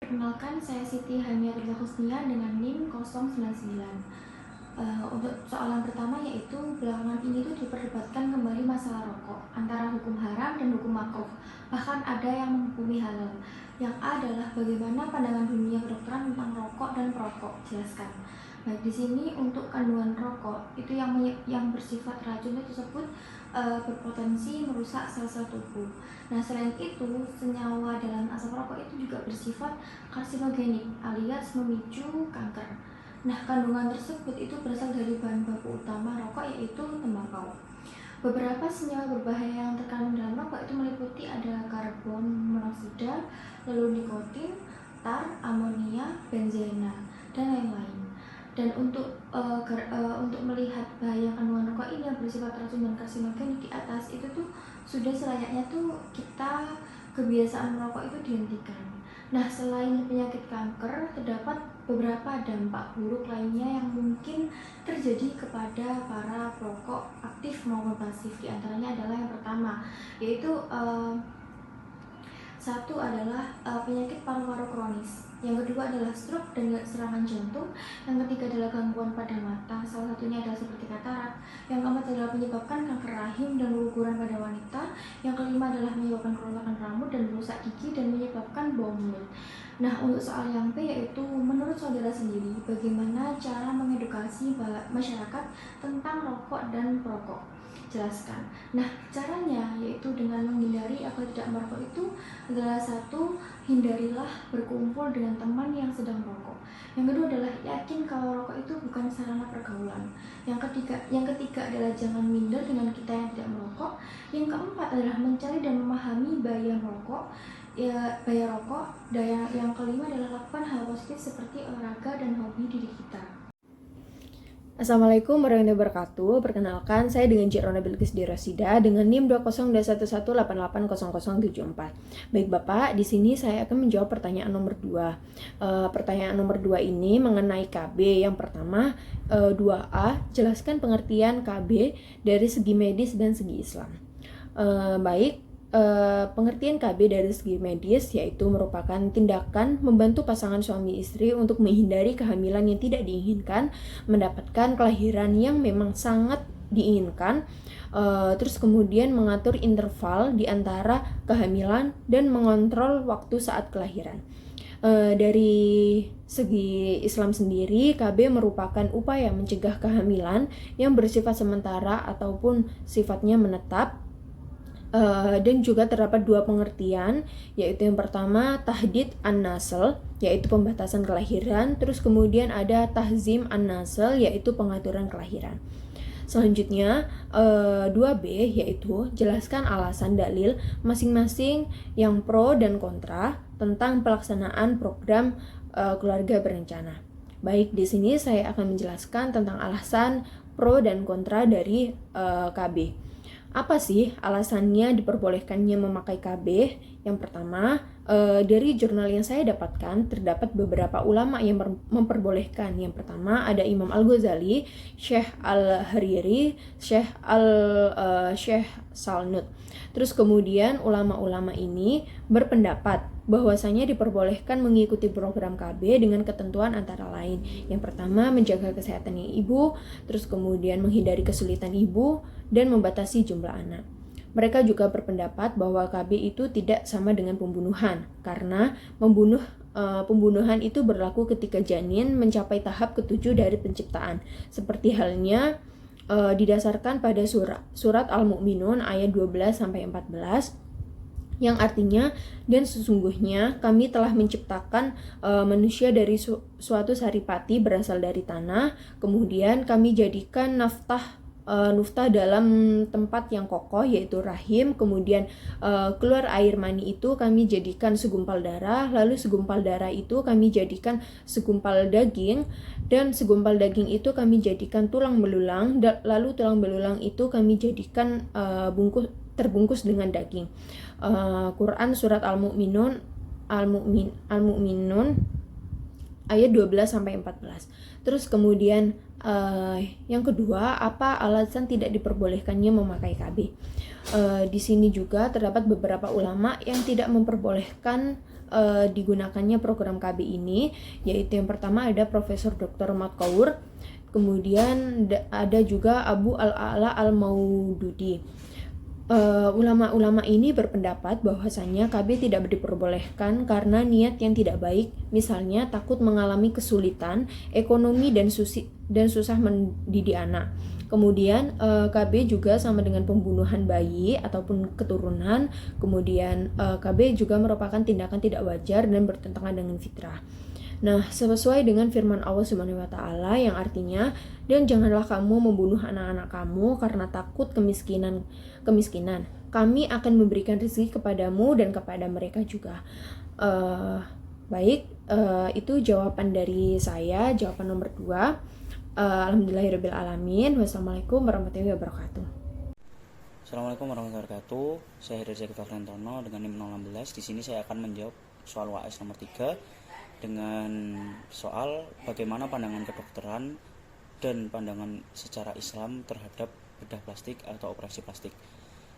Perkenalkan, saya Siti Hamiatul Husnia dengan NIM 099. Untuk soalan pertama yaitu belakangan ini tuh diperdebatkan kembali masalah rokok antara hukum haram dan hukum makruh. Bahkan ada yang menghukumi halal. Yang A adalah bagaimana pandangan dunia kedokteran tentang rokok dan perokok. Jelaskan. Baik, di sini untuk kandungan rokok itu yang bersifat racun tersebut berpotensi merusak sel-sel tubuh. Nah, selain itu, senyawa dalam asap rokok itu juga bersifat karsinogenik alias memicu kanker. Nah, kandungan tersebut itu berasal dari bahan baku utama rokok yaitu tembakau. Beberapa senyawa berbahaya yang terkandung dalam rokok itu meliputi ada karbon monoksida, lalu nikotin, tar, amonia, benzena, dan lain-lain. Dan untuk melihat bahaya kandungan rokok ini yang bersifat racun dan karsinogen di atas itu tuh sudah selayaknya tuh kita kebiasaan merokok itu dihentikan. Nah, selain penyakit kanker, terdapat beberapa dampak buruk lainnya yang mungkin terjadi kepada para perokok aktif maupun pasif. Di antaranya adalah yang pertama, yaitu satu adalah penyakit paru-paru kronis. Yang kedua adalah stroke dan serangan jantung. Yang ketiga adalah gangguan pada mata, salah satunya adalah seperti katarak. Yang keempat adalah menyebabkan kanker rahim dan keguguran pada wanita. Yang kelima adalah menyebabkan kerusakan rambut dan merusak gigi dan menyebabkan bau mulut. Nah, untuk soal yang B yaitu menurut saudara sendiri, bagaimana cara mengedukasi masyarakat tentang rokok dan perokok? Jelaskan. Nah, caranya yaitu dengan menghindari agar tidak merokok itu adalah satu, hindarilah berkumpul dengan teman yang sedang merokok. Yang kedua adalah yakin kalau rokok itu bukan sarana pergaulan. Yang ketiga adalah jangan minder dengan kita yang tidak merokok. Yang keempat adalah mencari dan memahami bahaya merokok. Bahaya rokok. Dan yang kelima adalah lakukan hal positif seperti olahraga dan hobi diri kita. Assalamualaikum warahmatullahi wabarakatuh. Perkenalkan, saya dengan Cik Rona Bilqis Dirosida dengan NIM 20211880074. Baik Bapak, di sini saya akan menjawab pertanyaan nomor 2. Pertanyaan nomor 2 ini mengenai KB. Yang pertama, 2A, jelaskan pengertian KB dari segi medis dan segi Islam. Pengertian KB dari segi medis yaitu merupakan tindakan membantu pasangan suami istri untuk menghindari kehamilan yang tidak diinginkan, mendapatkan kelahiran yang memang sangat diinginkan, terus kemudian mengatur interval di antara kehamilan dan mengontrol waktu saat kelahiran. Dari segi Islam sendiri, KB merupakan upaya mencegah kehamilan yang bersifat sementara ataupun sifatnya menetap. Dan juga terdapat dua pengertian, yaitu yang pertama tahdid an-nasl, yaitu pembatasan kelahiran, terus kemudian ada tahzim an-nasl, yaitu pengaturan kelahiran. Selanjutnya 2B yaitu jelaskan alasan dalil masing-masing yang pro dan kontra tentang pelaksanaan program keluarga berencana. Baik, di sini saya akan menjelaskan tentang alasan pro dan kontra dari KB. Apa sih alasannya diperbolehkannya memakai KB? Yang pertama, dari jurnal yang saya dapatkan, terdapat beberapa ulama yang memperbolehkan. Yang pertama ada Imam Al-Ghazali, Syekh Al-Hariri, Syekh Salnut. Terus kemudian ulama-ulama ini berpendapat bahwasanya diperbolehkan mengikuti program KB dengan ketentuan antara lain. Yang pertama, menjaga kesehatan ibu, terus kemudian menghindari kesulitan ibu, dan membatasi jumlah anak. Mereka juga berpendapat bahwa KB itu tidak sama dengan pembunuhan, karena pembunuhan itu berlaku ketika janin mencapai tahap ketujuh dari penciptaan, seperti halnya didasarkan pada surat Al-Mu'minun ayat 12-14, yang artinya, dan sesungguhnya kami telah menciptakan manusia dari suatu saripati berasal dari tanah, kemudian kami jadikan nuftah dalam tempat yang kokoh yaitu rahim, kemudian keluar air mani itu kami jadikan segumpal darah, lalu segumpal darah itu kami jadikan segumpal daging, dan segumpal daging itu kami jadikan tulang belulang, lalu tulang belulang itu kami jadikan terbungkus dengan daging. Quran surat Al-Mu'minun ayat 12 sampai 14. Terus kemudian yang kedua, apa alasan tidak diperbolehkannya memakai KB? Di sini juga terdapat beberapa ulama yang tidak memperbolehkan digunakannya program KB ini, yaitu yang pertama ada Profesor Dr. Mat Kaur, kemudian ada juga Abu Al-A'la Al-Maududi. Ulama-ulama ini berpendapat bahwasanya KB tidak diperbolehkan karena niat yang tidak baik, misalnya takut mengalami kesulitan ekonomi dan susah mendidik anak. Kemudian KB juga sama dengan pembunuhan bayi ataupun keturunan. Kemudian KB juga merupakan tindakan tidak wajar dan bertentangan dengan fitrah. Nah, sesuai dengan firman Allah Subhanahu wa taala yang artinya, "Dan janganlah kamu membunuh anak-anak kamu karena takut kemiskinan. Kami akan memberikan rezeki kepadamu dan kepada mereka juga." Baik, itu jawaban dari saya, jawaban nomor 2. Alhamdulillahirabbil alamin. Wassalamualaikum warahmatullahi wabarakatuh. Assalamualaikum warahmatullahi wabarakatuh. Saya Hidayat Zaki Fahrantono dengan NIM 016. Di sini saya akan menjawab soal UAS nomor 3 dengan soal bagaimana pandangan kedokteran dan pandangan secara Islam terhadap bedah plastik atau operasi plastik.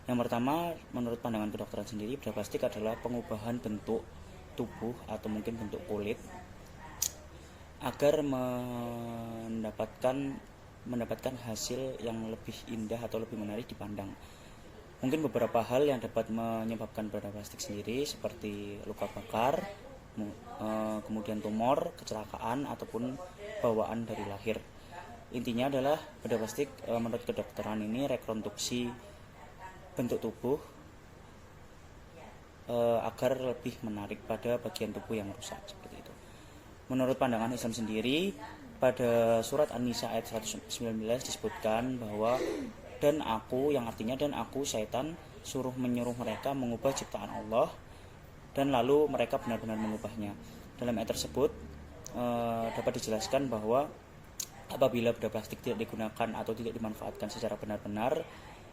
Yang pertama, menurut pandangan kedokteran sendiri, bedah plastik adalah pengubahan bentuk tubuh atau mungkin bentuk kulit agar mendapatkan hasil yang lebih indah atau lebih menarik dipandang. Mungkin beberapa hal yang dapat menyebabkan bedah plastik sendiri seperti luka bakar, kemudian tumor, kecelakaan, ataupun bawaan dari lahir. Intinya adalah bedah plastik menurut kedokteran ini rekonstruksi bentuk tubuh agar lebih menarik pada bagian tubuh yang rusak, seperti itu. Menurut pandangan Islam sendiri, pada surat An-Nisa ayat 119 disebutkan bahwa dan aku, yang artinya dan aku syaitan menyuruh mereka mengubah ciptaan Allah, dan lalu mereka benar-benar mengubahnya. Dalam ayat tersebut dapat dijelaskan bahwa apabila bedah plastik tidak digunakan atau tidak dimanfaatkan secara benar-benar,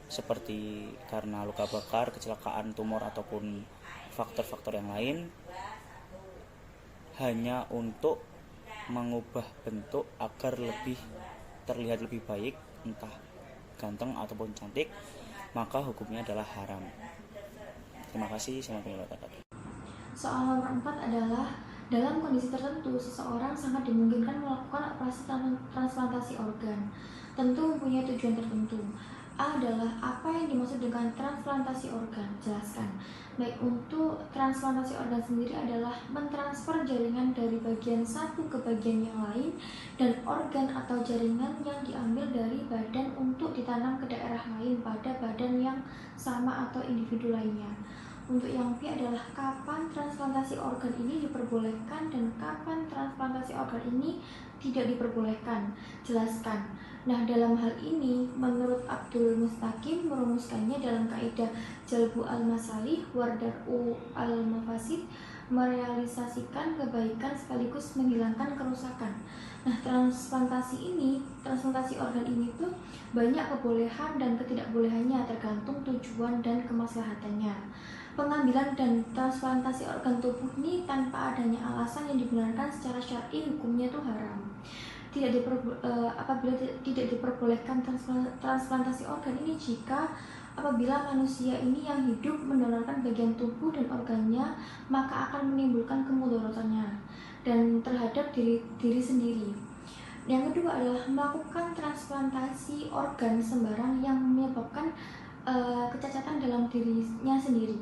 seperti karena luka bakar, kecelakaan, tumor, ataupun faktor-faktor yang lain, hanya untuk mengubah bentuk agar lebih terlihat lebih baik, entah ganteng ataupun cantik, maka hukumnya adalah haram. Terima kasih. Assalamualaikum warahmatullahi wabarakatuh. Soal nomor 4 adalah dalam kondisi tertentu seseorang sangat dimungkinkan melakukan operasi transplantasi organ, tentu mempunyai tujuan tertentu. A adalah apa yang dimaksud dengan transplantasi organ? Jelaskan. Baik, untuk transplantasi organ sendiri adalah mentransfer jaringan dari bagian satu ke bagian yang lain, dan organ atau jaringan yang diambil dari badan untuk ditanam ke daerah lain pada badan yang sama atau individu lainnya. Untuk yang B adalah kapan transplantasi organ ini diperbolehkan dan kapan transplantasi organ ini tidak diperbolehkan. Jelaskan. Nah, dalam hal ini menurut Abdul Mustaqim merumuskannya dalam kaidah Jalbu al-Masalih Wardar'u al-Mafasid, merealisasikan kebaikan sekaligus menghilangkan kerusakan. Nah, transplantasi organ ini tuh banyak kebolehan dan ketidakbolehannya tergantung tujuan dan kemaslahatannya. Pengambilan dan transplantasi organ tubuh ini tanpa adanya alasan yang dibenarkan secara syar'i hukumnya itu haram. Apabila tidak diperbolehkan transplantasi organ ini jika apabila manusia ini yang hidup mendonorkan bagian tubuh dan organnya, maka akan menimbulkan kemudaratannya dan terhadap diri sendiri. Yang kedua adalah melakukan transplantasi organ sembarang yang menyebabkan kecacatan dalam dirinya sendiri.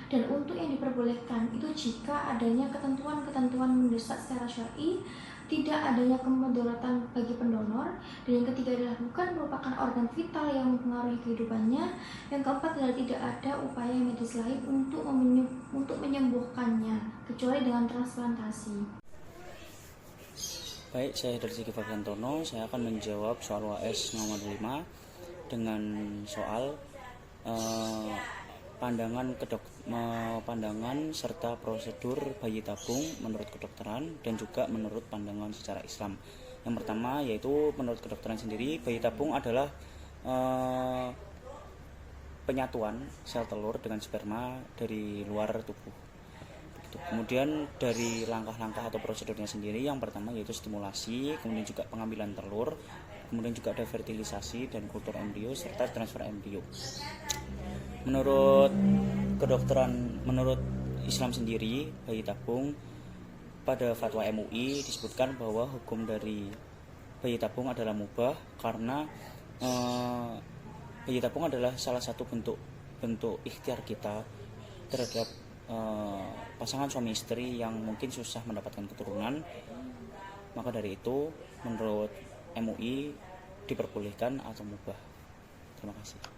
Dan untuk yang diperbolehkan itu jika adanya ketentuan-ketentuan mendesak secara syar'i, tidak adanya kemudaratan bagi pendonor, dan yang ketiga adalah bukan merupakan organ vital yang mempengaruhi kehidupannya. Yang keempat adalah tidak ada upaya medis lain untuk menyembuhkannya kecuali dengan transplantasi. Baik, saya dari Zaki Fahrantono. Saya akan menjawab soal UAS nomor 5 dengan soal pandangan serta prosedur bayi tabung menurut kedokteran dan juga menurut pandangan secara Islam. Yang pertama yaitu menurut kedokteran sendiri, bayi tabung adalah penyatuan sel telur dengan sperma dari luar tubuh. Begitu. gitu. Kemudian dari langkah-langkah atau prosedurnya sendiri, yang pertama yaitu stimulasi, kemudian juga pengambilan telur, kemudian juga ada fertilisasi dan kultur embrio serta transfer embrio. Menurut kedokteran, menurut Islam sendiri, bayi tabung pada fatwa MUI disebutkan bahwa hukum dari bayi tabung adalah mubah karena bayi tabung adalah salah satu bentuk ikhtiar kita terhadap pasangan suami istri yang mungkin susah mendapatkan keturunan. Maka dari itu menurut MUI diperbolehkan atau mubah. Terima kasih.